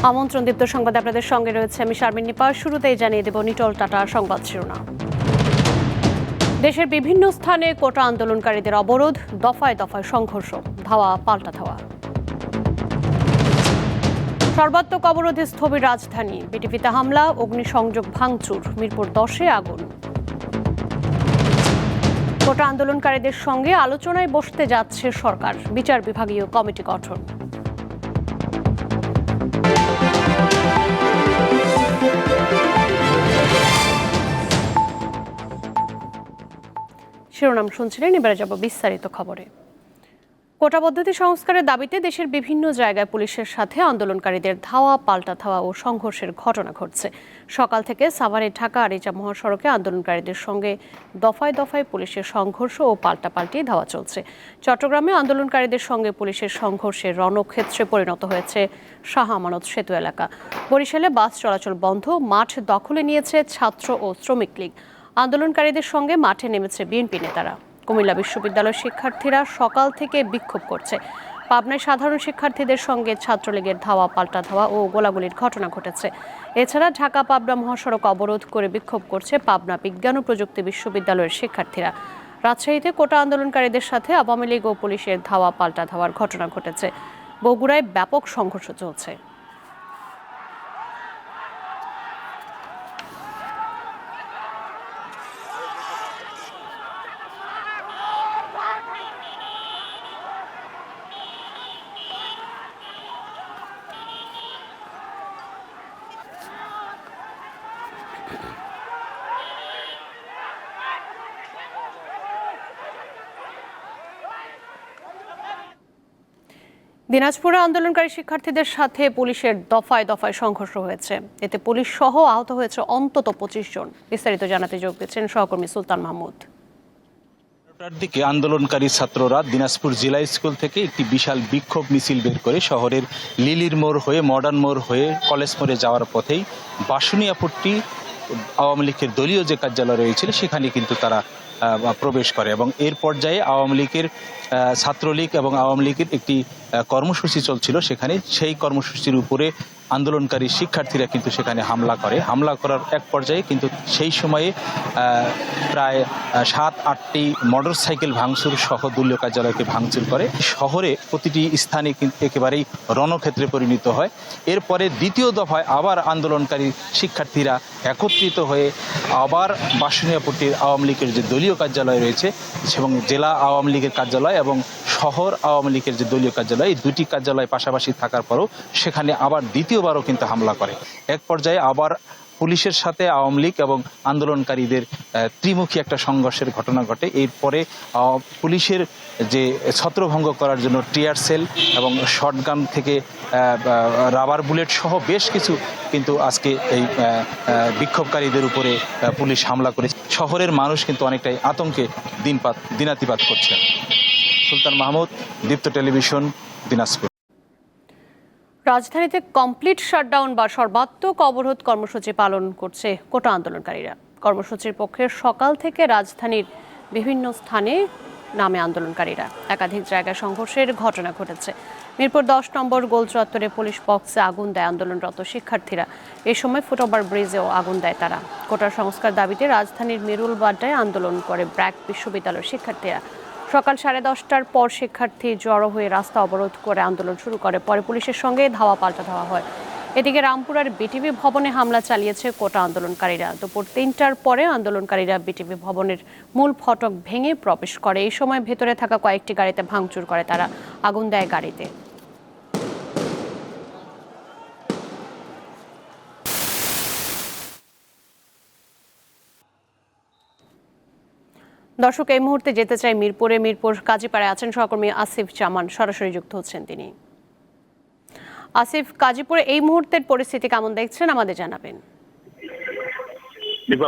আমন্ত্রণ দীপ্ত সংবাদে আপনাদের সঙ্গে রয়েছে আমি শারমিন নিপা। শুরুতেই জানিয়ে দেব নিটল টাটা সংবাদ শিরোনাম। দেশের বিভিন্ন স্থানে কোটা আন্দোলনকারীদের অবরোধ, দফায় দফায় সংঘর্ষ, ধাওয়া পাল্টা ধাওয়া। সর্বাত্মক অবরোধে স্থবির রাজধানী, বিটিভিতে হামলা, অগ্নিসংযোগ ভাঙচুর, মিরপুর 10-এ আগুন। কোটা আন্দোলনকারীদের সঙ্গে আলোচনায় বসতে যাচ্ছে সরকার, বিচার বিভাগীয় কমিটি গঠন। শিরোনাম শুনছিলেন, এবারে যাব বিস্তারিত খবরে। কোটা পদ্ধতি সংস্কারের দাবিতে দেশের বিভিন্ন জায়গায় পুলিশের সাথে আন্দোলনকারীদের ধাওয়া পাল্টা ধাওয়া ও সংঘর্ষের ঘটনা ঘটছে। সকাল থেকে সাভারে ঢাকা আরিচা মহাসড়কে আন্দোলনকারীদের সঙ্গে দফায় দফায় পুলিশের সংঘর্ষ ও পাল্টাপাল্টি ধাওয়া চলছে। চট্টগ্রামে আন্দোলনকারীদের সঙ্গে পুলিশের সংঘর্ষে রণক্ষেত্রে পরিণত হয়েছে শাহ আমানত সেতু এলাকা। বরিশালে বাস চলাচল বন্ধ, মাঠ দখলে নিয়েছে ছাত্র ও শ্রমিক লীগ। আন্দোলনকারীদের সঙ্গে মাঠে নেমেছে বিএনপি নেতারা। কুমিল্লা বিশ্ববিদ্যালয়ের শিক্ষার্থীরা সকাল থেকে বিক্ষোভ করছে। পাবনায় সাধারণ শিক্ষার্থীদের সঙ্গে ছাত্রলীগের ধাওয়া পাল্টা ধাওয়া ও গোলাগুলির ঘটনা ঘটেছে। এছাড়া ঢাকা পাবনা মহাসড়ক অবরোধ করে বিক্ষোভ করছে পাবনা বিজ্ঞান ও প্রযুক্তি বিশ্ববিদ্যালয়ের শিক্ষার্থীরা। রাজশাহীতে কোটা আন্দোলনকারীদের সাথে আওয়ামী লীগ ও পুলিশের ধাওয়া পাল্টা ধাওয়ার ঘটনা ঘটেছে। বগুড়ায় ব্যাপক সংঘর্ষ চলছে। দিনাজপুরে আন্দোলনকারী শিক্ষার্থীদের সাথে পুলিশের দফায় দফায় সংঘর্ষ হয়েছে। এতে পুলিশ সহ আহত হয়েছে অন্তত 25 জন। বিস্তারিত জানাতে যোগ দিচ্ছেন সহকর্মী সুলতান মাহমুদ। দিকে আন্দোলনকারী ছাত্ররা দিনাজপুর জেলা স্কুল থেকে একটি বিশাল বিক্ষোভ মিছিল বের করে শহরের লিলির মোড় হয়ে মডার্ন মোড় হয়ে কলেজ মোড়ে যাওয়ার পথেই বাসুনিয়াপট্টি আওয়ামী লীগের দলীয় যে কার্যালয় রয়েছিল সেখানে কিন্তু তারা প্রবেশ করে এবং এর পর্যায়ে আওয়ামী লীগের ছাত্রলীগ এবং আওয়ামী লীগের একটি কর্মসূচি চলছিল। সেখানে সেই কর্মসূচির উপরে আন্দোলনকারী শিক্ষার্থীরা কিন্তু সেখানে হামলা করার এক পর্যায়ে কিন্তু সেই সময়ে প্রায় 7-8টি মোটরসাইকেল ভাঙচুর সহ দলীয় কার্যালয়কে ভাঙচুর করে। শহরে প্রতিটি স্থানে কিন্তু একেবারেই রণক্ষেত্রে পরিণত হয়। এরপরে দ্বিতীয় দফায় আবার আন্দোলনকারী শিক্ষার্থীরা একত্রিত হয়ে আবার বাসুনিয়াপট্টির আওয়ামী লীগের যে দলীয় কার্যালয় রয়েছে এবং জেলা আওয়ামী লীগের কার্যালয় এবং শহর আওয়ামী লীগের যে দলীয় কার্যালয়, এই দুটি কার্যালয় পাশাপাশি থাকার পরও সেখানে আবার দ্বিতীয়বারও কিন্তু হামলা করে। এক পর্যায়ে আবার পুলিশের সাথে আওয়ামী লীগ এবং আন্দোলনকারীদের ত্রিমুখী একটা সংঘর্ষের ঘটনা ঘটে। এরপরে পুলিশের যে ছত্রভঙ্গ করার জন্য টিয়ার সেল এবং শটগান থেকে রাবার বুলেট সহ বেশ কিছু কিন্তু আজকে এই বিক্ষোভকারীদের উপরে পুলিশ হামলা করে। শহরের মানুষ কিন্তু অনেকটাই আতঙ্কে দিনাতিপাত করছে। সুলতান মাহমুদ, দীপ্ত টেলিভিশন, দিনাজপুর। রাজধানীতে কমপ্লিট শাটডাউন বা সর্বাত্মক অবরোধ কর্মসূচি পালন করছে কোটা আন্দোলনকারীরা। কর্মসূচির পক্ষে সকাল থেকে রাজধানীর বিভিন্ন স্থানে নামে আন্দোলনকারীরা। একাধিক জায়গায় সংঘর্ষের ঘটনা ঘটেছে। মিরপুর 10 নম্বর গোল চত্বরে পুলিশ বক্সে আগুন দেয় আন্দোলনরত শিক্ষার্থীরা। এই সময় ফুটওভার ব্রিজেও আগুন দেয় তারা। কোটা সংস্কার দাবিতে রাজধানীর মিরুলবাড্ডায় আন্দোলন করে ব্র্যাক বিশ্ববিদ্যালয়ের শিক্ষার্থীরা। সকাল 10:30টার পর শিক্ষার্থী জড়ো হয়ে রাস্তা অবরোধ করে আন্দোলন শুরু করে। পরে পুলিশের সঙ্গে ধাওয়া পাল্টা ধাওয়া হয়। এদিকে রামপুরার বিটিভি ভবনে হামলা চালিয়েছে কোটা আন্দোলনকারীরা। দুপুর 3টার পরে আন্দোলনকারীরা বিটিভি ভবনের মূল ফটক ভেঙে প্রবেশ করে। এই সময় ভেতরে থাকা কয়েকটি গাড়িতে ভাঙচুর করে তারা, আগুন দেয় গাড়িতে। দর্শক, এই মুহূর্তে যেতে চাই মিরপুরে। মিরপুর কাজীপাড়ায় আছেন সহকর্মী আসিফ জামান, সরাসরি যুক্ত হচ্ছেন তিনি। আসিফ, কাজীপুরে এই মুহূর্তের পরিস্থিতি কেমন দেখছেন, আমাদের জানাবেন।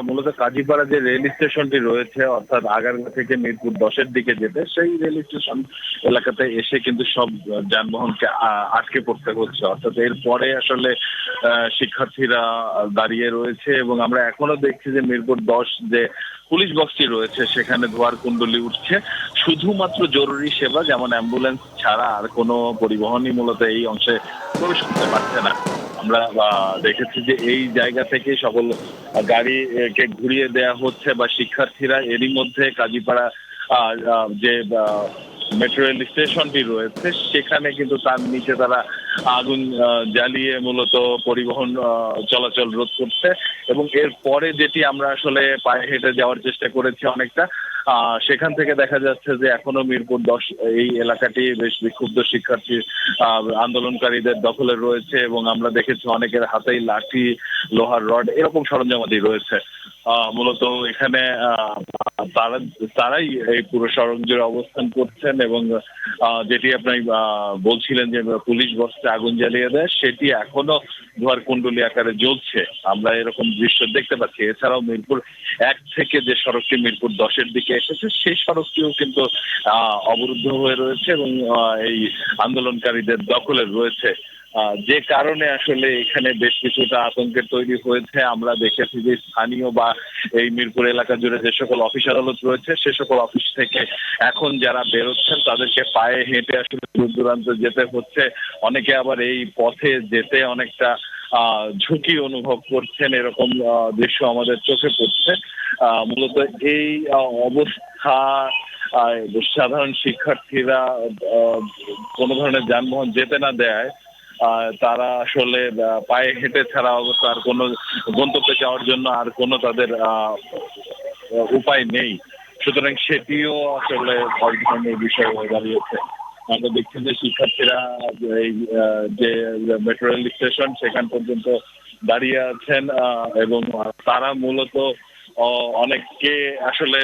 মূলত কাজীপাড়া যে রেল স্টেশনটি রয়েছে, অর্থাৎ আগারগাঁ থেকে মিরপুর 10-এর দিকে যেতে, সেই রেল স্টেশন এলাকাতে এসে কিন্তু সব যানবাহনকে আটকে পড়তে হচ্ছে। অর্থাৎ এরপরে আসলে শিক্ষার্থীরা দাঁড়িয়ে রয়েছে এবং আমরা এখনো দেখছি যে মিরপুর 10 যে পুলিশ বক্সটি রয়েছে সেখানে ধোয়ার কুণ্ডলি উঠছে। শুধুমাত্র জরুরি সেবা যেমন অ্যাম্বুলেন্স ছাড়া আর কোনো পরিবহনই মূলত এই অংশে প্রবেশ করতে পারছে না। আমরা দেখেছি যে এই জায়গা থেকে সকল গাড়িকে ঘুরিয়ে দেয়া হচ্ছে বা শিক্ষার্থীরা এরই মধ্যে কাজীপাড়া যে মেট্রো রেল স্টেশনটি রয়েছে সেখানে কিন্তু তার নিচে তারা আগুন জ্বালিয়ে মূলত পরিবহন চলাচল রোধ করছে। এবং এর পরে যেটি আমরা আসলে পায়ে হেঁটে যাওয়ার চেষ্টা করেছি অনেকটা, সেখান থেকে দেখা যাচ্ছে যে এখনো মিরপুর 10 এই এলাকাটি বেশ বিক্ষুব্ধ শিক্ষার্থী আন্দোলনকারীদের দখলে রয়েছে এবং আমরা দেখেছি অনেকের হাতেই লাঠি, লোহার রড এরকম সরঞ্জামাদি রয়েছে। মূলত এখানে তারাই এই পুরো সড়ক জুড়ে অবস্থান করছেন এবং যেটি আপনি বলছিলেন যে পুলিশ বস্তে আগুন জ্বালিয়ে দেয়, সেটি এখনো ধোয়ার কুণ্ডলী আকারে জ্বলছে। আমরা এরকম দৃশ্য দেখতে পাচ্ছি। এছাড়াও মিরপুর 1 থেকে যে সড়কটি মিরপুর 10-এর দিকে এসেছে সেই সড়কটিও কিন্তু অবরুদ্ধ হয়ে রয়েছে এবং এই আন্দোলনকারীদের দখলে রয়েছে। যে কারণে আসলে এখানে বেশ কিছুটা আতঙ্কের তৈরি হয়েছে। আমরা দেখেছি যে স্থানীয় বা এই মিরপুর এলাকা জুড়ে যে সকল অফিস আদালত রয়েছে সে সকল অফিস থেকে এখন যারা বেরোচ্ছেন তাদেরকে পায়ে হেঁটে আসলে দূর দূরান্ত যেতে হচ্ছে। অনেকে আবার এই পথে যেতে অনেকটা ঝুঁকি অনুভব করছেন, এরকম দৃশ্য আমাদের চোখে পড়ছে। মূলত এই অবস্থা সাধারণ শিক্ষার্থীরা কোনো ধরনের যানবাহন যেতে না দেয় তারা আসলে পায়ে হেঁটে ছাড়া অবস্থা আর কোনো গন্তব্যে যাওয়ার জন্য আর কোনো তাদের উপায় নেই। সুতরাং সেটিও আসলে এক ধরনের বিষয় হয়ে দাঁড়িয়েছে। আমরা দেখছি যে শিক্ষার্থীরা এই যে মেট্রো রেল স্টেশন সেখান পর্যন্ত দাঁড়িয়ে আছেন এবং তারা মূলত অনেককে আসলে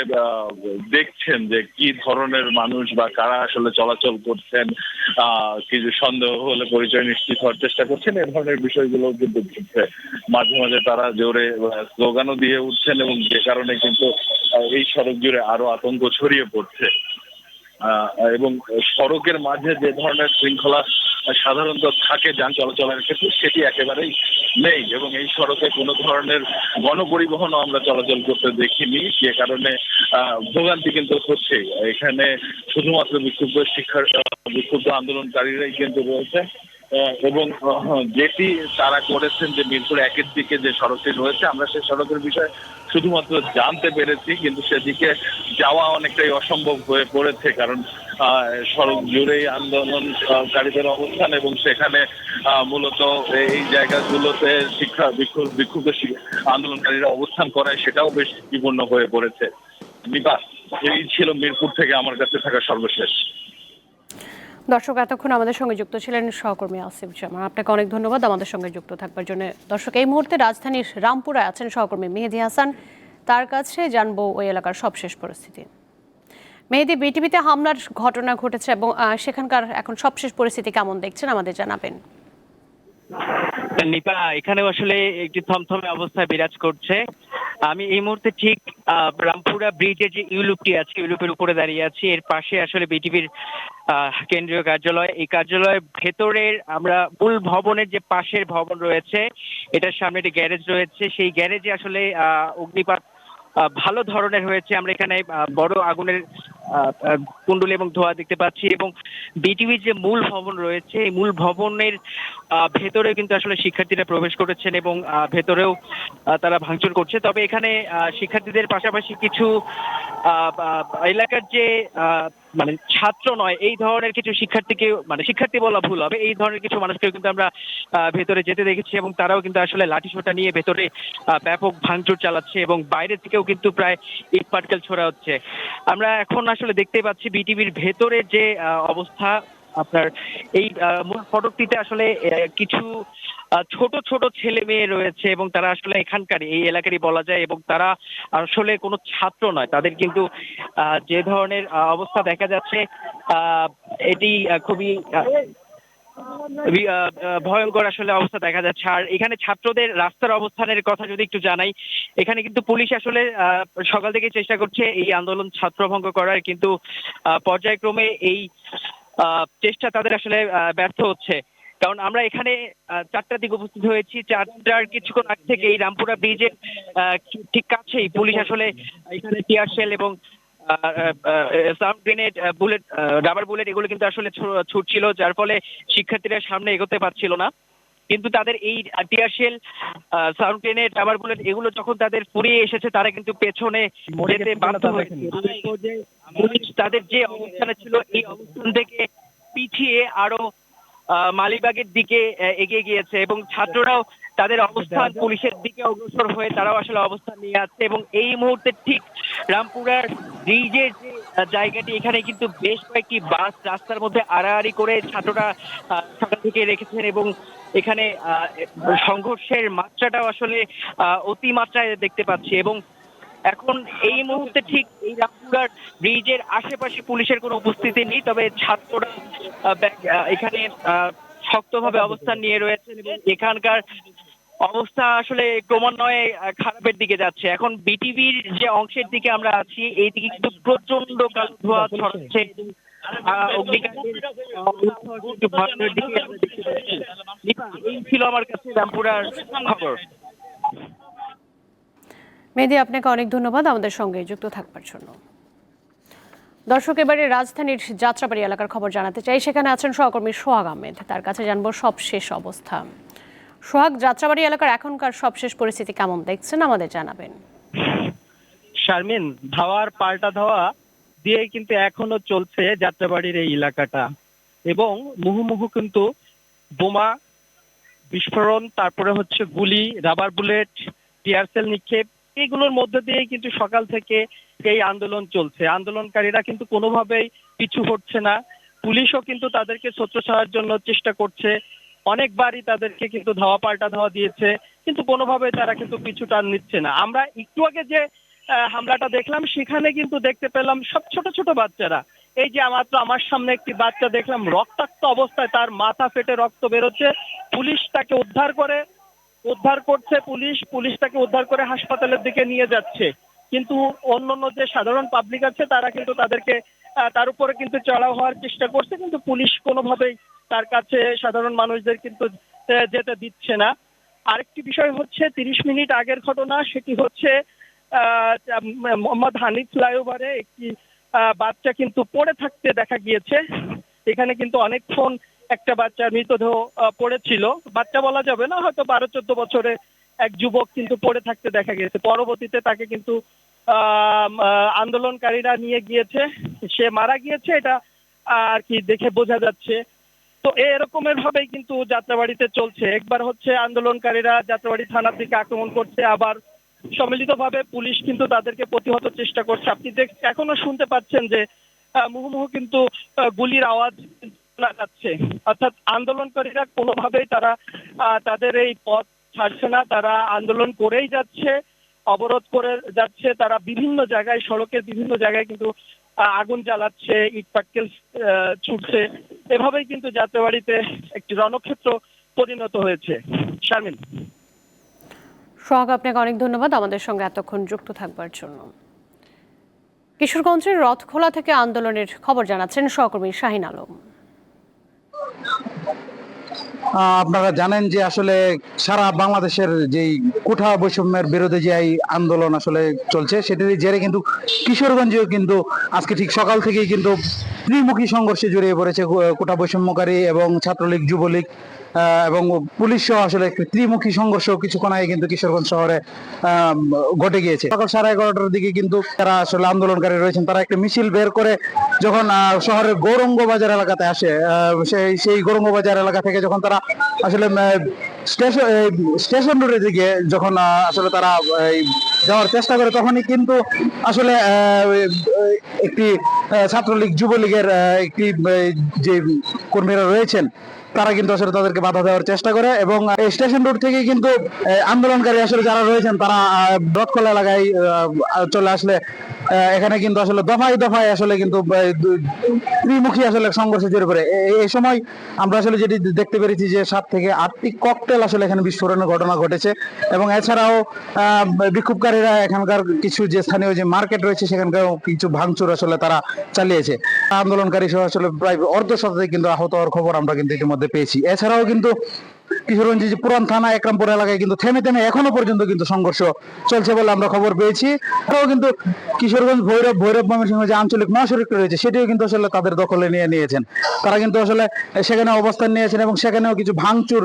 দেখছেন যে কি ধরনের মানুষ বা কারা আসলে চলাচল করছেন, কিছু সন্দেহ হলে পরিচয় নিশ্চিত হওয়ার চেষ্টা করছেন। এ ধরনের বিষয়গুলো কিন্তু ঘটছে। মাঝে মাঝে তারা জোরে স্লোগানও দিয়ে উঠছেন এবং যে কারণে কিন্তু এই সড়ক জুড়ে আরো আতঙ্ক ছড়িয়ে পড়ছে। এবং সড়কের মাঝে যে ধরনের শৃঙ্খলা সাধারণত থাকে যান চলাচলের ক্ষেত্রে সেটি একেবারেই নেই এবং এই সড়কে কোনো ধরনের গণপরিবহনও আমরা চলাচল করতে দেখিনি, যে কারণে ভোগান্তি কিন্তু হচ্ছে। এখানে শুধুমাত্র বিক্ষুব্ধ আন্দোলনকারীরাই কিন্তু রয়েছে এবং যেটি তারা করেছেন যে মিরপুর 1-এর দিকে যে সড়কটি রয়েছে আমরা সেই সড়কের বিষয়ে শুধুমাত্র জানতে পেরেছি, কিন্তু সেদিকে যাওয়া অনেকটাই অসম্ভব হয়ে পড়েছে কারণ সড়ক জুড়েই আন্দোলনকারীদের অবস্থান এবং সেখানে মূলত এই জায়গাগুলোতে বিক্ষুব্ধ আন্দোলনকারীরা অবস্থান করায় সেটাও বেশ ঝুঁকিপূর্ণ হয়ে পড়েছে। নিপা, এই ছিল মিরপুর থেকে আমার কাছে থাকা সর্বশেষ। দর্শক, এতক্ষণ আমাদের সঙ্গে যুক্ত ছিলেন সহকর্মী আসিফ জামান। আপনাকে অনেক ধন্যবাদ আমাদের সঙ্গে যুক্ত থাকবার জন্য। দর্শক, এই মুহূর্তে রাজধানীর রামপুরায় আছেন সহকর্মী মেহেদি হাসান, তার কাছে জানবো ওই এলাকার সবশেষ পরিস্থিতি। মেহেদি, বিটিভিতে হামলার ঘটনা ঘটেছে এবং সেখানকার এখন সবশেষ পরিস্থিতি কেমন দেখছেন আমাদের জানাবেন। নিপা, এখানেও আসলে একটি থমথমে অবস্থায় বিরাজ করছে। আমি এই মুহূর্তে ঠিক রামপুরা ব্রিজের যে ইউলুপটি আছে ইউলুপের উপরে দাঁড়িয়ে আছি। এর পাশে আসলে বিটিভির কেন্দ্রীয় কার্যালয়। এই কার্যালয়ের ভেতরের আমরা মূল ভবনের যে পাশের ভবন রয়েছে এটার সামনে একটি গ্যারেজ রয়েছে। সেই গ্যারেজে আসলে অগ্নিপাত ভালো ধরনের হয়েছে। আমরা এখানে বড় আগুনের কুণ্ডলী এবং ধোঁয়া দেখতে পাচ্ছি এবং বিটিভির যে মূল ভবন রয়েছে এই মূল ভবনের ভেতরে কিন্তু আসলে শিক্ষার্থীরা প্রবেশ করেছেন এবং ভেতরেও তারা ভাঙচুর করছে। তবে এখানে শিক্ষার্থীদের পাশাপাশি কিছু এলাকার যে মানে ছাত্র নয় এই ধরনের কিছু শিক্ষার্থীকে, মানে শিক্ষার্থী বলা ভুল হবে, এই ধরনের কিছু মানুষকেও কিন্তু আমরা ভেতরে যেতে দেখেছি এবং তারাও কিন্তু আসলে লাঠিসোঁটা নিয়ে ভেতরে ব্যাপক ভাঙচুর চালাচ্ছে এবং বাইরে থেকেও কিন্তু প্রায় ইট পাটকেল ছোড়া হচ্ছে। আমরা এখন আসলে দেখতে পাচ্ছি বিটিভির ভেতরে যে অবস্থা। আপনার এই মূল ফটকটিতে আসলে কিছু ছোট ছোট ছেলে মেয়ে রয়েছে এবং তারা আসলে এখানকারই এই এলাকারই বলা যায় এবং তারা আসলে কোনো ছাত্র নয়। তাদের কিন্তু যে ধরনের অবস্থা দেখা যাচ্ছে এটি খুবই ভয়ঙ্কর আসলে অবস্থা দেখা যাচ্ছে। আর এখানে ছাত্রদের রাস্তার অবস্থানের কথা যদি একটু জানাই, এখানে কিন্তু পুলিশ আসলে সকাল থেকে চেষ্টা করছে এই আন্দোলন ছত্রভঙ্গ করার, কিন্তু পর্যায়ক্রমে এই চেষ্টা তাদের আসলে ব্যর্থ হচ্ছে। কারণ আমরা এখানে 4টার দিকে উপস্থিত হয়েছি, 4টার কিছুক্ষণ আগ থেকে এই রামপুরা ব্রিজের ঠিক কাছেই পুলিশ আসলে এখানে টিয়ার শেল এবং sound grenade, bullet, rubber bullet এগুলো কিন্তু আসলে ছুটছিল, যার ফলে শিক্ষার্থীরা সামনে এগোতে পারছিল না। কিন্তু তাদের এই টিয়ারশেল, সাউন্টেনে, টাবার বুলেট এগুলো যখন তাদের ফুরিয়ে এসেছে, তারা কিন্তু পেছনে যেতে বাধ্য হয়েছে। পুলিশ তাদের যে অবস্থানে ছিল এই অবস্থান থেকে পিছিয়ে আরো মালিবাগের দিকে এগিয়ে গিয়েছে, এবং ছাত্ররাও তাদের অবস্থান পুলিশের দিকে অগ্রসর হয়ে তারাও আসলে অবস্থান নিয়ে আছে। এবং এই মুহূর্তে ঠিক রামপুরার ব্রিজের যে জায়গাটি, এখানে কিন্তু বেশ কয়েকটি বাস রাস্তার মধ্যে আড়াআড়ি করে ছাত্ররা সকাল থেকে রেখেছেন, এবং এখানে সংঘর্ষের মাত্রাটাও আসলে অতিমাত্রায় দেখতে পাচ্ছি। এবং এখন এই মুহূর্তে ঠিক এই রামপুরার ব্রিজের আশেপাশে পুলিশের কোনো উপস্থিতি নেই, তবে ছাত্ররা এখানে শক্তভাবে অবস্থান নিয়ে রয়েছেন, এবং এখানকার অবস্থা আসলে ক্রমান্বয়ে খারাপের দিকে যাচ্ছে। এখন বিটিভির যে অংশের দিকে আমরা আছি, এই দিকে কিন্তু প্রচন্ড কালো ধোঁয়া ছড়াচ্ছে, অগ্নিকাণ্ডের অবস্থা একটু ভয়ানকের দিকে আমরা দেখতে পাচ্ছি। এই ছিল আমার কাছে রামপুরার খবর। মেহেদী, আপনাকে অনেক ধন্যবাদ আমাদের সঙ্গে যুক্ত থাকবার জন্য। দর্শক, এবারে রাজধানীর যাত্রাবাড়ি এলাকার খবর জানাতে চাই। সেখানে আছেন সহকর্মী সোহাগ আহমেদ, তার কাছে জানবো সবশেষ অবস্থা। সোহাগ, যাত্রাবাড়ি এলাকার এখনকার সবশেষ পরিস্থিতি কেমন দেখছেন, আমাদের জানাবেন। শারমিন, ধাওয়ার পাল্টা ধাওয়া দিয়ে কিন্তু এখনো চলছে যাত্রাবাড়ির এই এলাকাটা, এবং মুহুর্মুহু কিন্তু বোমা বিস্ফোরণ, তারপরে হচ্ছে গুলি, রাবার বুলেট, টিয়ারশেল নিক্ষেপ, এগুলোর মধ্যে দিয়ে কিন্তু সকাল থেকে এই আন্দোলন চলছে। আন্দোলনকারীরা কিন্তু কোনোভাবেই পিছু হটছে না। পুলিশও কিন্তু তাদেরকে ছত্রছাড়ার জন্য চেষ্টা করছে, অনেকবারই তাদেরকে কিন্তু ধাওয়া পাল্টা ধাওয়া দিয়েছে, কিন্তু কোনোভাবে তারা কিন্তু পিছু টান নিচ্ছে না। আমরা একটু আগে যে হামলাটা দেখলাম, সেখানে কিন্তু দেখতে পেলাম সব ছোট ছোট বাচ্চারা, এই যে মাত্র আমার সামনে একটি বাচ্চা দেখলাম রক্তাক্ত অবস্থায়, তার মাথা ফেটে রক্ত বেরোচ্ছে। পুলিশ তাকে উদ্ধার করছে, পুলিশ তাকে উদ্ধার করে হাসপাতালের দিকে নিয়ে যাচ্ছে, কিন্তু অন্যান্য যে সাধারণ পাবলিক আছে তারা কিন্তু তার উপরে কিন্তু চড়াও হওয়ার চেষ্টা করছে, কিন্তু পুলিশ কোনোভাবেই তার কাছে সাধারণ মানুষদের কিন্তু যেতে দিচ্ছে না। আরেকটি বিষয় হচ্ছে 30 মিনিট আগের ঘটনা, সেটি হচ্ছে মোহাম্মদ হানিফ ফ্লাইওভারে একটি বাচ্চা কিন্তু পড়ে থাকতে দেখা গিয়েছে। এখানে কিন্তু অনেকক্ষণ একটা বাচ্চার মৃতদেহ পড়েছিল, বাচ্চা বলা যাবে না, হয়তো 12-14 বছরে এক যুবক কিন্তু পড়ে থাকতে দেখা গিয়েছে। পরবর্তীতে তাকে কিন্তু আন্দোলনকারীরা নিয়ে গিয়েছে, সে মারা গিয়েছে, এটা আর কি দেখে বোঝা যাচ্ছে। তো এরকমের ভাবেই কিন্তু যাত্রাবাড়িতে চলছে। একবার হচ্ছে আন্দোলনকারীরা যাত্রাবাড়ি থানার দিকে আক্রমণ করছে, আবার সম্মিলিতভাবে পুলিশ কিন্তু তাদেরকে প্রতিহত চেষ্টা করছে। আপনি এখনো শুনতে পাচ্ছেন যে মুহুর্মুহু কিন্তু গুলির আওয়াজ শোনা যাচ্ছে, অর্থাৎ আন্দোলনকারীরা কোনোভাবেই তাদের এই পথ ছাড়ছে না, তারা আন্দোলন করেই যাচ্ছে, অবরোধ করে যাচ্ছে। তারা বিভিন্ন জায়গায়, সড়কের বিভিন্ন জায়গায় কিন্তু আগুন জ্বালাচ্ছে, ইট পাটকেল ছুটছে। এভাবেই কিন্তু যাত্রাবাড়িতে একটি রণক্ষেত্র পরিণত হয়েছে। শারমিন। সোহাগ, আপনাকে অনেক ধন্যবাদ আমাদের সঙ্গে এতক্ষণ যুক্ত থাকবার জন্য। কিশোরগঞ্জের রথখোলা থেকে আন্দোলনের খবর জানাচ্ছেন সহকর্মী শাহিন আলম। আপনারা জানেন যে আসলে সারা বাংলাদেশের যেই কোঠা বৈষম্যের বিরুদ্ধে যে এই আন্দোলন আসলে চলছে, সেটির জেরে কিন্তু কিশোরগঞ্জেও কিন্তু আজকে ঠিক সকাল থেকেই কিন্তু ত্রিমুখী সংঘর্ষে জড়িয়ে পড়েছে কোঠা বৈষম্যকারী এবং ছাত্রলীগ, যুবলীগ এবং পুলিশ সহ আসলে একটি ত্রিমুখী সংঘর্ষ কিছুক্ষণ আগে কিন্তু কিশোরগঞ্জ শহরে ঘটে গিয়েছে। সকাল 11:30টার দিকে কিন্তু যারা আসলে আন্দোলনকারী রয়েছেন তারা একটা মিছিল বের করে যখন শহরের গৌরঙ্গ বাজার এলাকাতে আসে, সেই গৌরঙ্গ বাজার এলাকা থেকে যখন তারা আসলে স্টেশন রোডের দিকে যখন আসলে তারা যাওয়ার চেষ্টা করে, তখনই কিন্তু আসলে একটি ছাত্রলীগ, যুবলীগের একটি যে কর্মীরা রয়েছেন তারা কিন্তু আসলে তাদেরকে বাধা দেওয়ার চেষ্টা করে, এবং স্টেশন রোড থেকে কিন্তু আন্দোলনকারী আসলে যারা রয়েছেন তারা রথখোলা এলাকায় চলে আসলে এখানে কিন্তু আসলে দফায় দফায় আসলে কিন্তু ত্রিমুখী আসলে সংঘর্ষে জড়িয়ে পড়ে। এই সময় আমরা আসলে যেটি দেখতে পেরেছি যে 7 থেকে 8টি ককটেল আসলে এখানে বিস্ফোরণের ঘটনা ঘটেছে, এবং এছাড়াও বিক্ষোভকারীরা এখানকার কিছু যে স্থানীয় যে মার্কেট রয়েছে সেখানকার কিছু ভাঙচুর আসলে তারা চালিয়েছে। আন্দোলনকারী সহ আসলে প্রায় অর্ধশতাধিক কিন্তু আহত হওয়ার খবর আমরা কিন্তু ইতিমধ্যে পেয়েছি। এছাড়াও কিন্তু কিশোরগঞ্জ যে পুরান থানা একরামপুর এলাকায় কিন্তু থেমে থেমে এখনো পর্যন্ত কিন্তু সংঘর্ষ চলছে বলে আমরা খবর পেয়েছি। এটাও কিন্তু কিশোরগঞ্জ ভৈরব ময়মনসিংহ যে আঞ্চলিক মহাসড়কটি রয়েছে সেটিও কিন্তু আসলে তাদের দখলে নিয়ে নিয়েছেন। তারা কিন্তু আসলে সেখানে অবস্থান নিয়েছেন এবং সেখানেও কিছু ভাঙচুর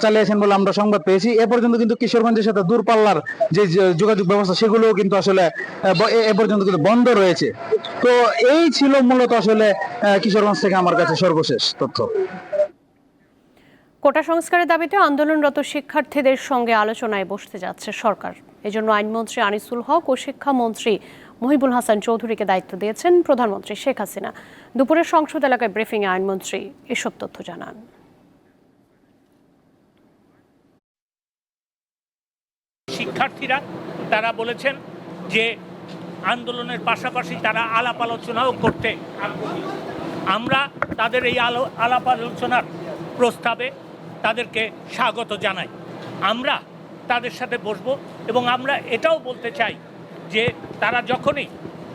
চালিয়েছেন বলে আমরা সংবাদ পেয়েছি। এ পর্যন্ত কিন্তু কিশোরগঞ্জের সাথে দূরপাল্লার যে যোগাযোগ ব্যবস্থা সেগুলোও কিন্তু আসলে এ পর্যন্ত কিন্তু বন্ধ রয়েছে। তো এই ছিল মূলত আসলে কিশোরগঞ্জ থেকে আমার কাছে সর্বশেষ তথ্য। কোটা সংস্কারের দাবিতে আন্দোলনরত শিক্ষার্থীদের সঙ্গে আলোচনায় বসতে যাচ্ছে সরকার। এজন্য আইনমন্ত্রী আনিসুল হক ও শিক্ষামন্ত্রী মহিবুল হাসান চৌধুরীকে দায়িত্ব দিয়েছেন প্রধানমন্ত্রী শেখ হাসিনা। দুপুরে সংসদ এলাকায় ব্রিফিংয়ে আইনমন্ত্রী এসব তথ্য জানান। শিক্ষার্থীরা তারা বলেছেন যে আন্দোলনের পাশাপাশি তারা আলাপ আলোচনাও করতে আগ্রহী। আমরা তাদের এই আলাপ আলোচনার প্রস্তাবে তাদেরকে স্বাগত জানাই। আমরা তাদের সাথে বসবো এবং আমরা এটাও বলতে চাই যে তারা যখনই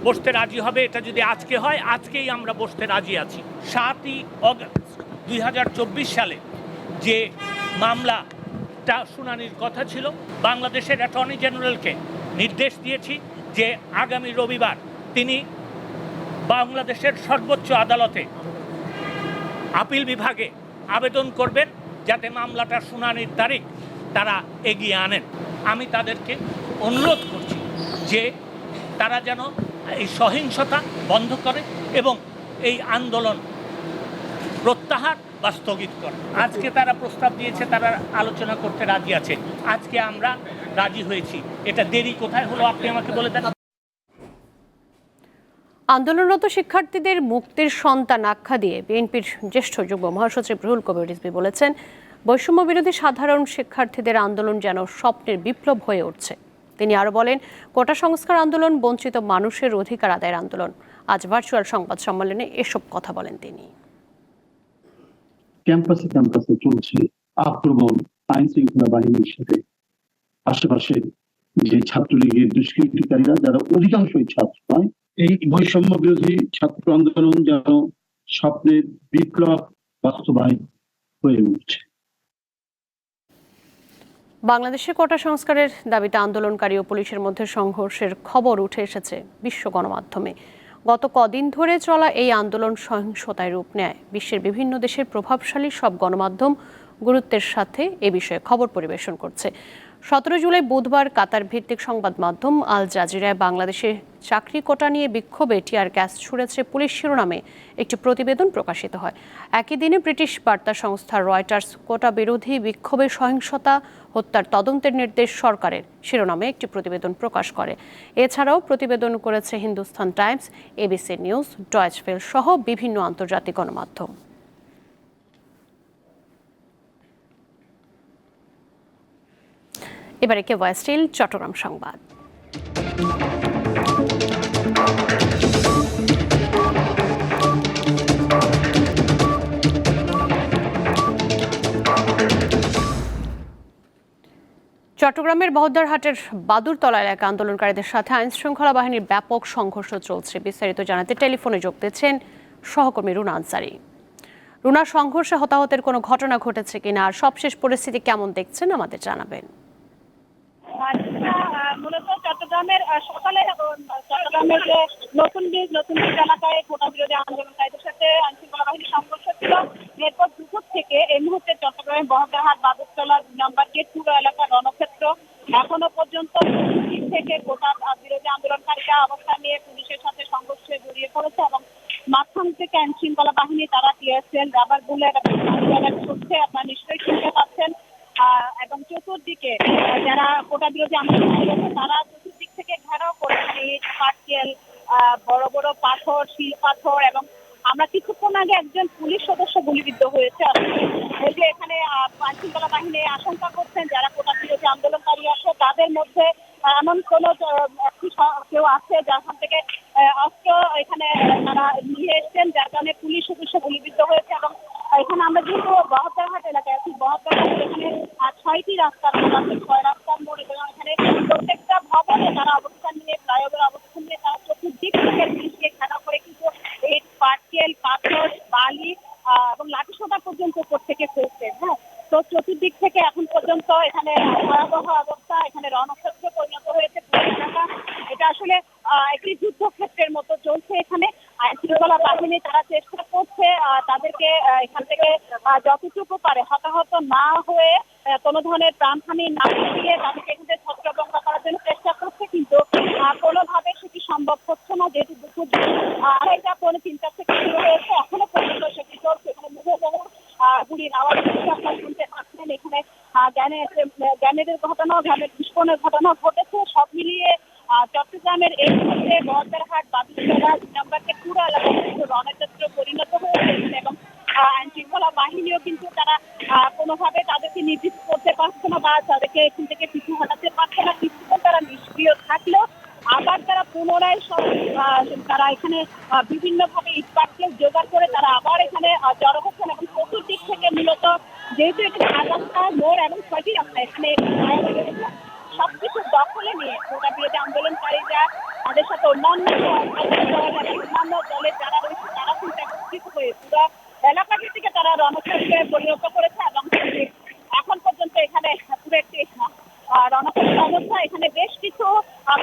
বসতে রাজি হবে, এটা যদি আজকে হয় আজকেই আমরা বসতে রাজি আছি। 7ই অগস্ট 2024 সালে যে মামলাটা শুনানির কথা ছিল, বাংলাদেশের অ্যাটর্নি জেনারেলকে নির্দেশ দিয়েছি যে আগামী রবিবার তিনি বাংলাদেশের সর্বোচ্চ আদালতে আপিল বিভাগে আবেদন করবেন যাতে মামলাটার শুনানির তারিখ তারা এগিয়ে আনেন। আমি তাদেরকে অনুরোধ করছি যে তারা যেন এই সহিংসতা বন্ধ করে এবং এই আন্দোলন প্রত্যাহার বা স্থগিত করে। আজকে তারা প্রস্তাব দিয়েছে, তারা আলোচনা করতে রাজি আছে। আজকে আমরা রাজি হয়েছি। এটা দেরি কোথায় হলো আপনি আমাকে বলে দেন। আন্দোলনরত শিক্ষার্থীদের মুক্তির সন্তান আখ্যা দিয়ে বিএনপির জ্যেষ্ঠ যুগ্ম মহাসচিব রুহুল কবির রিজভী বলেছেন, বৈষম্য বিরোধী সাধারণ শিক্ষার্থীদের আন্দোলন যেন স্বপ্নের বিপ্লব হয়ে উঠছে। তিনি আরও বলেন, কোটা সংস্কার আন্দোলন বঞ্চিত মানুষের অধিকার আদায়ের আন্দোলন। আজ ভার্চুয়াল সংবাদ সম্মেলনে এসব কথা বলেন তিনি। ক্যাম্পাসে ক্যাম্পাসে চলছে আক্রমণ আইন শৃঙ্খলা বাহিনীর সাথে। আশেপাশে যে ছাত্রলীগের দুষ্কৃতিকারীরা যারা অধিকাংশই ছাত্র নয়, এই বৈষম্য বিরোধী ছাত্র আন্দোলন যেন স্বপ্নের বিপ্লব বাস্তবায়ন হয়ে উঠছে। বাংলাদেশে কোটা সংস্কারের দাবিতে আন্দোলনকারী ও পুলিশের মধ্যে সংঘর্ষের খবর উঠে এসেছে বিশ্ব গণমাধ্যমে। গত কদিন ধরে চলা এই আন্দোলন সহিংসতায় রূপ নেয়। বিশ্বের বিভিন্ন দেশের প্রভাবশালী সব গণমাধ্যম গুরুত্বের সাথে এ বিষয়ে খবর পরিবেশন করছে। 17 জুলাই বুধবার কাতার ভিত্তিক সংবাদ মাধ্যম আল জাজিরায় বাংলাদেশে চাকরি কোটা নিয়ে বিক্ষোভে টিয়ার গ্যাস ছুড়েছে পুলিশ শিরোনামে একটি প্রতিবেদন প্রকাশিত হয়। একই দিনে ব্রিটিশ বার্তা সংস্থা রয়টার্স কোটা বিরোধী বিক্ষোভে সহিংসতা হত্যার তদন্তের নির্দেশ সরকারের শিরোনামে একটি প্রতিবেদন প্রকাশ করে। এছাড়াও প্রতিবেদন করেছে Hindustan Times, ABC News, Deutsche Welle সহ বিভিন্ন আন্তর্জাতিক গণমাধ্যম। এবারে কেওয়াই স্টিল চট্টগ্রাম সংবাদ। চট্টগ্রামের বহদ্দারহাটের বাদুরতলা এলাকা আন্দোলনকারীদের সাথে আইন শৃঙ্খলা বাহিনীর ব্যাপক সংঘর্ষ চলছে। বিস্তারিত জানাতে টেলিফোনে যোগ দিচ্ছেন সহকর্মী রুনা আনসারি। রুনা, সংঘর্ষে হতাহতের কোনো ঘটনা ঘটেছে কিনা আর সবশেষ পরিস্থিতি কেমন দেখছেন আমাদের জানাবেন। মূলত চট্টগ্রামের সকালে চট্টগ্রামের যে নতুন ব্রিজ এলাকায় কোটা বিরোধী আন্দোলনকারীদের সাথে আইনশৃঙ্খলা বাহিনীর সংঘর্ষ ছিল। এরপর দুপুর থেকে এই মুহূর্তে চট্টগ্রামের বহদ্দারহাট বাদুরতলা 2 নম্বর গেট পুরো এলাকা রণক্ষেত্র। এখনো পর্যন্ত দিক থেকে কোটা বিরোধী আন্দোলনকারীরা অবস্থান নিয়ে পুলিশের সাথে সংঘর্ষে জড়িয়ে পড়েছে এবং মাঝখান থেকে আইনশৃঙ্খলা বাহিনী তারা টিয়ার সেল, রাবার বুলেট ছুটছে, আপনারা নিশ্চয়ই শুনতে পাচ্ছেন। এবং চতুর্দিকে যারা কোটা বিরোধী আন্দোলন করেছে তারা চতুর্দিক থেকে ঘেরাও করেছে পাটকেল, বড় বড় পাথর, শিল পাথর, এবং আমরা কিছুক্ষণ আগে একজন পুলিশ সদস্য গুলিবিদ্ধ হয়েছে। ওই যে এখানে আইনশৃঙ্খলা বাহিনী আশঙ্কা করছেন যারা কোটা বিরোধী আন্দোলনকারী আছে তাদের মধ্যে এমন কোনো কেউ আছে যার থেকে অস্ত্র এখানে তারা নিয়ে এসছেন, যার কারণে পুলিশ সদস্য গুলিবিদ্ধ হয়েছে। এবং এখানে আমরা যেহেতু বহদ্দারহাট এলাকায় আছি, বহদ্দারহাট এখানে 6টি রাস্তার মোড় আছে, 6 রাস্তার মোড়, এবং এখানে প্রত্যেকটা ভবনে তারা অবস্থান নিয়ে ফ্লাইওভার অবস্থান নিয়ে তারা চতুর্দিক থেকে পুলিশকে ঘেরাও করে কিন্তু এই পাটকেল, পাথর, বালি এবং লাঠিসোঁটা পর্যন্ত উপর থেকে ফেলছে। হ্যাঁ, তো চতুর্দিক রীতিমতো এখানে ভয়াবহ অবস্থা, এখানে রণক্ষেত্রে পরিণত হয়েছে পুরো এলাকা। এটা আসলে একটি যুদ্ধক্ষেত্রের মতো চলছে এখানে। আইনশৃঙ্খলা বাহিনী তারা চেষ্টা করছে তাদেরকে এখান থেকে যতটুকু পারে হতাহত না হয়ে কোনো ধরনের প্রাণহানি না দিয়ে তাদেরকে এখান থেকে ছত্রভঙ্গ করার জন্য চেষ্টা করছে, কিন্তু কোনোভাবে সেটি সম্ভব হচ্ছে না, যেহেতু দুপুর 2:30 থেকে শুরু হয়েছে, এখনো পর্যন্ত সেটি চলছে। এখানে মুহুর্মুহু গুলির আওয়াজ আপনারা শুনতে পাচ্ছেন। এখানে গ্রেনেডের ঘটনা, গ্রেনেড বিস্ফোরণের ঘটনা ঘটেছে। সব মিলিয়ে চট্টগ্রামের এই মুহূর্তে বহদ্দারহাট, বাদুড়িয়া, নাম্বারকে পুরো এলাকা রণক্ষেত্রে পরিণত হয়েছে এবং আইন শৃঙ্খলা বাহিনীও কিন্তু তারা কোনোভাবে তাদেরকে নির্দিষ্ট করতে পারছে না বা তাদেরকে এখান থেকে পিছু হটাতে পারছে না। কিছুক্ষণ তারা নিষ্ক্রিয় থাকলেও আবার তারা পুনরায় তারা এখানে বিভিন্নভাবে ইটপাটকে জোগাড় করে তারা আবার এখানে জড়ো হচ্ছেন এবং চতুর্দিক থেকে মূলত যেহেতু এটি রাস্তা, মোড় এবং 6টি রাস্তা, এখানে সবকিছু দখলে নিয়ে কোটা বিরোধী আন্দোলনকারীরা তাদের সাথে অন্যান্য দলের যারা রয়েছে তারা কিন্তু একত্রিত হয়ে পুরো এলাকাটির দিকে তারা রণক্ষেত্রে পরিণত করেছে এবং এখন পর্যন্ত এখানে পুরো একটি রণক্ষেত্র অবস্থা। এখানে বেশ কিছু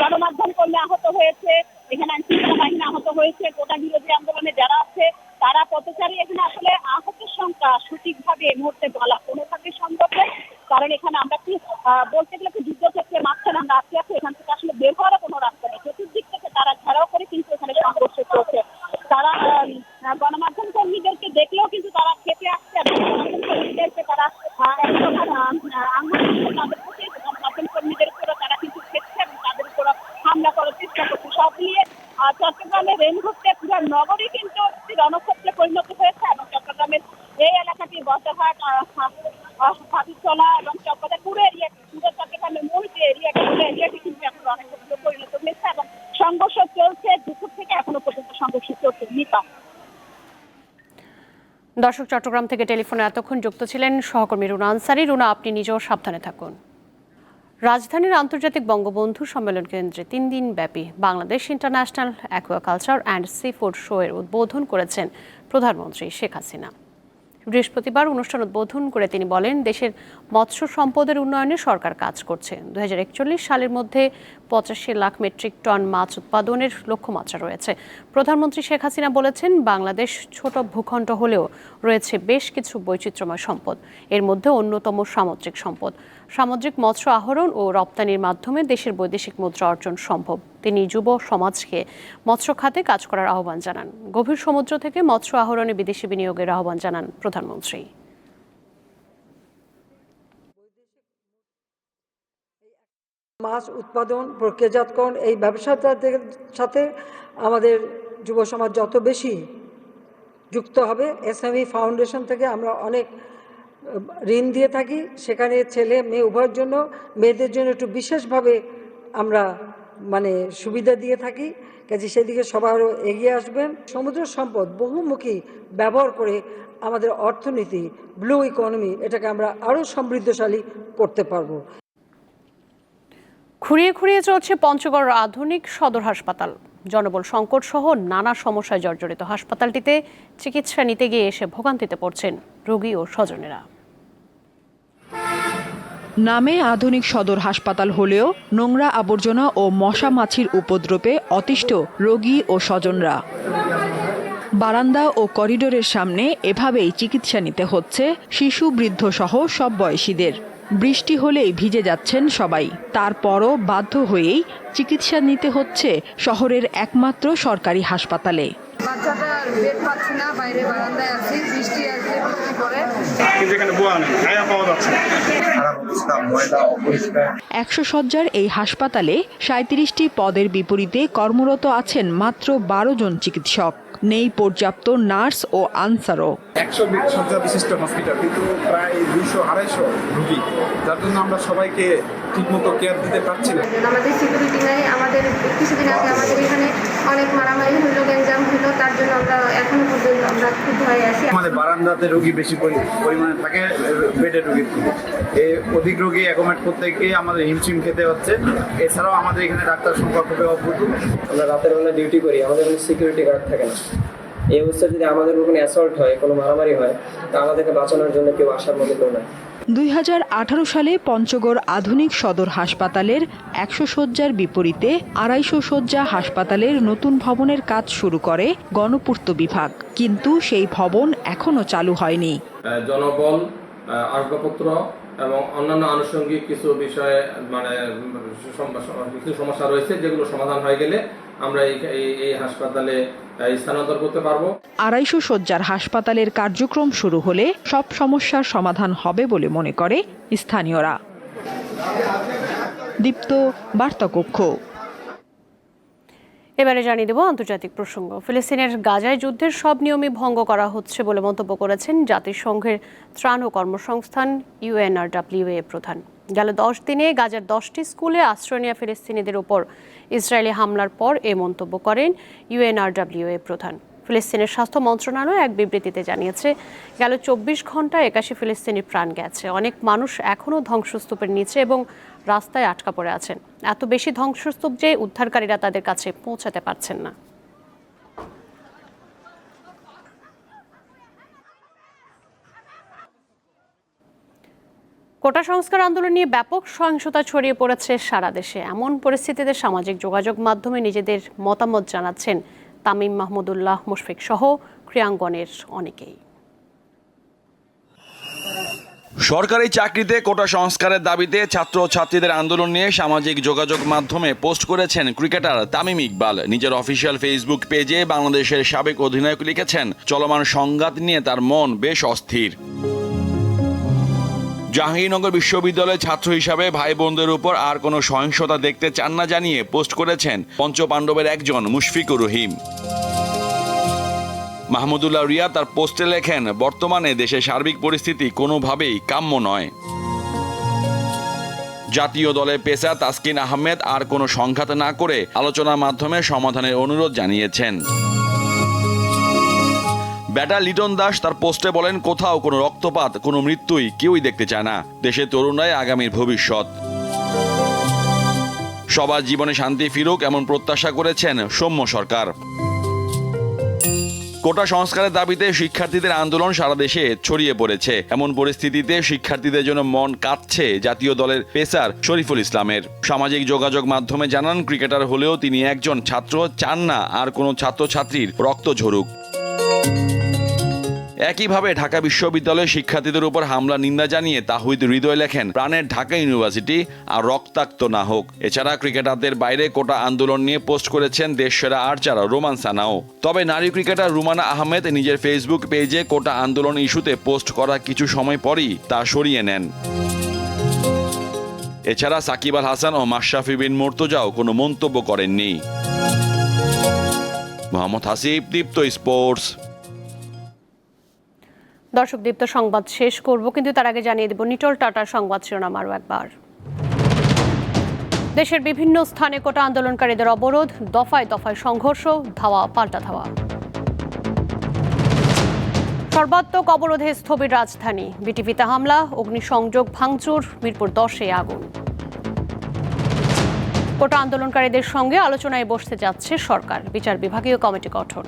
গণমাধ্যম কর্মী আহত হয়েছে, এখানে আইনশৃঙ্খলা বাহিনী আহত হয়েছে। কোটা বিরোধী আন্দোলনে যারা আছে তারা পথচারী। এখানে আসলে আহতের সংখ্যা সঠিকভাবে এই মুহূর্তে বলা কোনোভাবে সম্ভব নয়, কারণ এখানে আমরা কি বলতে গেলে যুদ্ধক্ষেত্রে মাঝখানে আমরা আছি, এখান থেকে আসলে বের হওয়ার কোনো রাস্তা নেই। চতুর্দিক থেকে তারা ঘেরাও করে কিন্তু এখানে সংঘর্ষ চলছে। তারা গণমাধ্যম কর্মীদেরকে দেখলেও কিন্তু তারা খেপে আসছে এবং গণমাধ্যম কর্মীদেরকে তারা গণমাধ্যম কর্মীদের উপরও তারা কিন্তু খেপছে এবং তাদের উপর হামলা করার চেষ্টা করছে। সব মিলিয়ে চট্টগ্রামের এই মুহূর্তে পুরো নগরী কিন্তু রণক্ষেত্রে পরিণত হয়েছে এবং চট্টগ্রামের এই এলাকাটি বহদ্দারহাট, হাতিরতলা এবং চকবাজার পুরো এরিয়াটি, পুরো চট্টগ্রামের মূল যে এরিয়াটি কিন্তু এখন রণক্ষেত্রে পরিণত হয়েছে এবং সংঘর্ষ চলছে। দুপুর থেকে এখনো পর্যন্ত সংঘর্ষ চলছে। নিপা। দর্শক, চট্টগ্রাম থেকে টেলিফোনে এতক্ষণ যুক্ত ছিলেন সহকর্মী রুনা আনসারি। রুনা, আপনি নিজেও সাবধানে থাকুন। রাজধানীর আন্তর্জাতিক বঙ্গবন্ধু সম্মেলন কেন্দ্রে 3 দিন ব্যাপী Bangladesh international aquaculture and sea food show এর উদ্বোধন করেছেন প্রধানমন্ত্রী শেখ হাসিনা। বৃহস্পতিবার অনুষ্ঠান উদ্বোধন করে তিনি বলেন, দেশের মৎস্য সম্পদের উন্নয়নে সরকার কাজ করছে। 2041 সালের মধ্যে 85 লাখ মেট্রিক টন মাছ উৎপাদনের লক্ষ্যমাত্রা রয়েছে। প্রধানমন্ত্রী শেখ হাসিনা বলেছেন, বাংলাদেশ ছোট ভূখণ্ড হলেও রয়েছে বেশ কিছু বৈচিত্র্যময় সম্পদ, এর মধ্যে অন্যতম সামুদ্রিক সম্পদ। সামুদ্রিক মৎস্য আহরণ ও রপ্তানির মাধ্যমে দেশের বৈদেশিক মুদ্রা অর্জন সম্ভব। তিনি যুব সমাজকে মৎস্য খাতে কাজ করার আহ্বান জানান। গভীর সমুদ্র থেকে মৎস্য আহরণে বিদেশি বিনিয়োগের আহ্বান জানান প্রধানমন্ত্রী। মাছ উৎপাদন, প্রক্রিয়াজাতকরণ, এই ব্যবসাটার সাথে আমাদের যুব সমাজ যত বেশি যুক্ত হবে, এসএমই ফাউন্ডেশন থেকে আমরা অনেক ঋণ দিয়ে থাকি, সেখানে ছেলে মেয়ে উভয়ের জন্য, মেয়েদের জন্য একটু বিশেষভাবে আমরা সুবিধা দিয়ে থাকি। কাজে সেদিকে সবাই আরও এগিয়ে আসবেন। সমুদ্র সম্পদ বহুমুখী ব্যবহার করে আমাদের অর্থনীতি, ব্লু ইকোনমি, এটাকে আমরা আরও সমৃদ্ধশালী করতে পারবো। খুঁড়িয়ে খুঁড়িয়ে চলছে পঞ্চগড় আধুনিক সদর হাসপাতাল। জনবল সংকট সহ নানা সমস্যায় জর্জরিত হাসপাতালটিতে চিকিৎসা নিতে গিয়ে এসে ভোগান্তিতে পড়ছেন রোগী ও স্বজনেরা। নামে আধুনিক সদর হাসপাতাল হলেও নোংরা আবর্জনা ও মশা মাছির উপদ্রবে অতিষ্ঠ রোগী ও স্বজনরা। বারান্দা ও করিডোরের সামনে এভাবেই চিকিৎসা নিতে হচ্ছে শিশু, বৃদ্ধ সহ সব বয়সীদের। বৃষ্টি হলেই ভিজে যাচ্ছেন সবাই, তারপরও বাধ্য হয়েই চিকিৎসা নিতে হচ্ছে শহরের একমাত্র সরকারি হাসপাতালে। বাচ্চাটা বেড পাচ্ছি না, বাইরে বারান্দায় আছি, বৃষ্টি আসছে, বৃষ্টি পরে। 100 শয্যার এই হাসপাতালে 37টি পদের বিপরীতে কর্মরত আছেন মাত্র 12 জন চিকিৎসক। নেই পর্যাপ্ত নার্স ও আনসারও। 100 শয্যা বিশিষ্ট হসপিটাল, কিন্তু প্রায় 200-250 রোগী, যার জন্য আমরা সবাইকে ঠিকমতো কেয়ার দিতে পারছি না। আমাদের সিকিউরিটি নাই। আমাদের কিছুদিন আগে আমাদের এখানে অনেক মারামারি হলো, গ্যাঞ্জাম হলো, তার জন্য আমরা এখনো পর্যন্ত আমরা খুব ভয়ে আছি। আমাদের বারান্দাতে রোগী বেশি পরিমাণে থাকে, বেডের রোগী থেকে এই অধিক রোগী অ্যাকোমোডেট করতে গিয়ে আমাদের হিমশিম খেতে হচ্ছে। এছাড়াও আমাদের এখানে ডাক্তার সংখ্যা খুবই অল্প। আমরা রাতের বেলা ডিউটি করি, আমাদের কোনো সিকিউরিটি গার্ড থাকে না। এই অবস্থায় যদি আমাদের কোনো অ্যাসল্ট হয়, কোনো মারামারি হয়, তা আমাদেরকে বাঁচানোর জন্য কেউ আসার মতো কেউ নাই। 2018 সালে পঞ্চগড় আধুনিক সদর হাসপাতালের 100 শয্যার বিপরীতে 250 শয্যা হাসপাতালের নতুন ভবনের কাজ শুরু করে গণপূর্ত বিভাগ, কিন্তু সেই ভবন এখনো চালু হয়নি। জনবল, আসবাবপত্র এবং অন্যান্য আনুষঙ্গিক কিছু বিষয়ে কিছু সমস্যা রয়েছে, যেগুলো সমাধান হয়ে গেলে আমরা এই হাসপাতালে স্থানান্তর করতে পারবো। 250 শয্যার হাসপাতালের কার্যক্রম শুরু হলে সব সমস্যার সমাধান হবে বলে মনে করে স্থানীয়রা। দীপ্ত, বার্তাকক্ষ। এবারে জানিয়ে দেব আন্তর্জাতিক প্রসঙ্গ। ফিলিস্তিনের গাজায় যুদ্ধের সব নিয়মই ভঙ্গ করা হচ্ছে বলে মন্তব্য করেছেন জাতিসংঘের ত্রাণ ও কর্মসংস্থান UNRWA প্রধান। গেল 10 দিনে গাজার 10টি স্কুলে আশ্রয় নেওয়া ফিলিস্তিনিদের উপর ইসরায়েলি হামলার পর এ মন্তব্য করেন UNRWA প্রধান। ফিলিস্তিনের স্বাস্থ্য মন্ত্রণালয় এক বিবৃতিতে জানিয়েছে, গেল 24 ঘন্টায় 81 ফিলিস্তিনি প্রাণ গেছে। অনেক মানুষ এখনও ধ্বংসস্তূপের নিচে এবং রাস্তায় আটকা পড়ে আছেন। এত বেশি ধ্বংসস্তূপ যে উদ্ধারকারীরা তাদের কাছে পৌঁছাতে পারছেন না। কোটা সংস্কার আন্দোলন নিয়ে ব্যাপক সহিংসতা ছড়িয়ে পড়েছে সারা দেশে। এমন পরিস্থিতিতে সামাজিক যোগাযোগ মাধ্যমে নিজেদের মতামত জানাচ্ছেন তামিম, মাহমুদুল্লাহ, মুশফিক সহ ক্রীড়াঙ্গনের অনেকেই। সরকারি চাকরিতে কোটা সংস্কারের দাবিতে ছাত্র ছাত্রীদের আন্দোলন নিয়ে সামাজিক যোগাযোগ মাধ্যমে পোস্ট করেছেন ক্রিকেটার তামিম ইকবাল। নিজের অফিসিয়াল ফেসবুক পেজে বাংলাদেশের সাবেক অধিনায়ক লিখেছেন, চলমান সংঘাত নিয়ে তার মন বেশ অস্থির। জাহাঙ্গীরনগর বিশ্ববিদ্যালয়ের ছাত্র হিসাবে ভাই বোনদের উপর আর কোনো সহিংসতা দেখতে চান না জানিয়ে পোস্ট করেছেন পঞ্চপাণ্ডবের একজন মুশফিকুর রহিম। মাহমুদুল্লাহ রিয়া তার পোস্টে লেখেন, বর্তমানে দেশের সার্বিক পরিস্থিতি কোনোভাবেই কাম্য নয়। জাতীয় দলের পেসার তাসকিন আহমেদ আর কোনো সংঘাত না করে আলোচনার মাধ্যমে সমাধানের অনুরোধ জানিয়েছেন। ব্যাটার লিটন দাস তার পোস্টে বলেন, কোথাও কোনো রক্তপাত, কোনো মৃত্যুই কেউই দেখতে চায় না। দেশের তরুণরাই আগামীর ভবিষ্যৎ। সবার জীবনে শান্তি ফিরুক এমন প্রত্যাশা করেছেন সৌম্য সরকার। কোটা সংস্কারের দাবিতে শিক্ষার্থীদের আন্দোলন সারা দেশে ছড়িয়ে পড়েছে। এমন পরিস্থিতিতে শিক্ষার্থীদের জন্য মন কাঁদছে জাতীয় দলের পেসার শরীফুল ইসলামের। সামাজিক যোগাযোগ মাধ্যমে জানান, ক্রিকেটার হলেও তিনি একজন ছাত্র, চান না আর কোনো ছাত্রছাত্রীর রক্ত ঝরুক। একইভাবে ঢাকা বিশ্ববিদ্যালয়ের শিক্ষার্থীদের উপর হামলা নিন্দা জানিয়ে তাহিদ হৃদয় লেখেন, প্রাণের ঢাকা ইউনিভার্সিটি আর রক্তাক্ত না হোক। এছাড়া ক্রিকেটারদের বাইরে কোটা আন্দোলন নিয়ে পোস্ট করেছেন দেশসেরা আর্চার রোমান সানাও। তবে নারী ক্রিকেটার রুমানা আহমেদ নিজের ফেসবুক পেজে কোটা আন্দোলন ইস্যুতে পোস্ট করার কিছু সময় পরই তা সরিয়ে নেন। এছাড়া সাকিব আল হাসান ও মাশরাফি বিন মুর্তজাও কোনো মন্তব্য করেননি। মোহাম্মদ হাসিব, দীপ্ত স্পোর্টস। দর্শক, দীপ্ত সংবাদ শেষ করব, কিন্তু তার আগে জানিয়ে দেব নিটল টাটার সংবাদ শিরোনাম আরও একবার। দেশের বিভিন্ন স্থানে কোটা আন্দোলনকারীদের অবরোধ, দফায় দফায় সংঘর্ষ, ধাওয়া পাল্টা ধাওয়া। সর্বাত্মক অবরোধে স্থবির রাজধানী, বিটিভিতে হামলা, অগ্নিসংযোগ, ভাঙচুর, মিরপুর 10-এ আগুন। কোটা আন্দোলনকারীদের সঙ্গে আলোচনায় বসতে যাচ্ছে সরকার, বিচার বিভাগীয় কমিটি গঠন।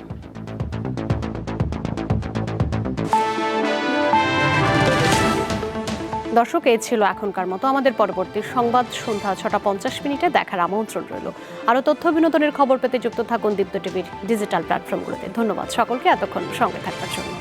দর্শক, এই ছিল এখনকার মতো। আমাদের পরবর্তী সংবাদ সন্ধ্যা 6:50 দেখার আমন্ত্রণ রইল। আরও তথ্য বিনোদনের খবর পেতে যুক্ত থাকুন দীপ্ত টিভির ডিজিটাল প্ল্যাটফর্মগুলোতে। ধন্যবাদ সকলকে এতক্ষণ সঙ্গে থাকার জন্য।